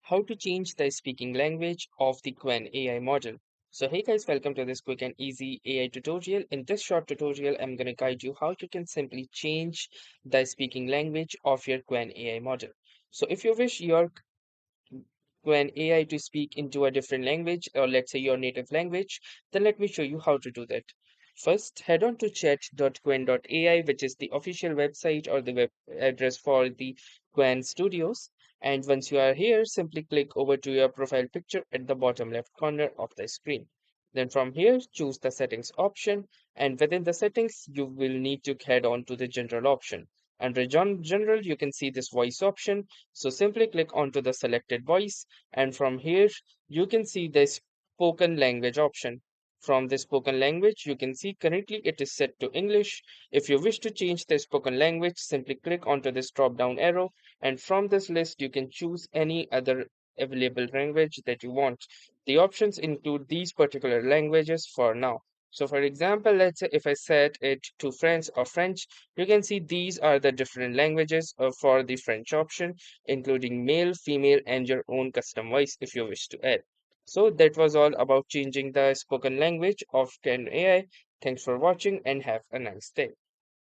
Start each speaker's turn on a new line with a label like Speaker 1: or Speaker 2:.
Speaker 1: how to change the speaking language of the Qwen AI model. So hey guys, welcome to this quick and easy AI tutorial. In this short tutorial, I'm going to guide you how you can simply change the speaking language of your Qwen AI model. So if you wish your Qwen AI to speak into a different language, or let's say your native language, then let me show you how to do that. First, head on to chat.qwen.ai, which is the official website or the web address for the Qwen Studios. And once you are here, simply click over to your profile picture at the bottom left corner of the screen. Then from here, choose the settings option, and within the settings, you will need to head on to the general option. Under general, you can see this voice option. So simply click onto the selected voice, and from here, you can see the spoken language option. From the spoken language, you can see currently it is set to English. If you wish to change the spoken language, simply click onto this drop down arrow, and from this list, you can choose any other available language that you want. The options include these particular languages for now. So for example, let's say if I set it to French or French, you can see these are the different languages for the French option, including male, female, and your own custom voice if you wish to add. So that was all about changing the spoken language of Qwen AI. Thanks for watching and have a nice day.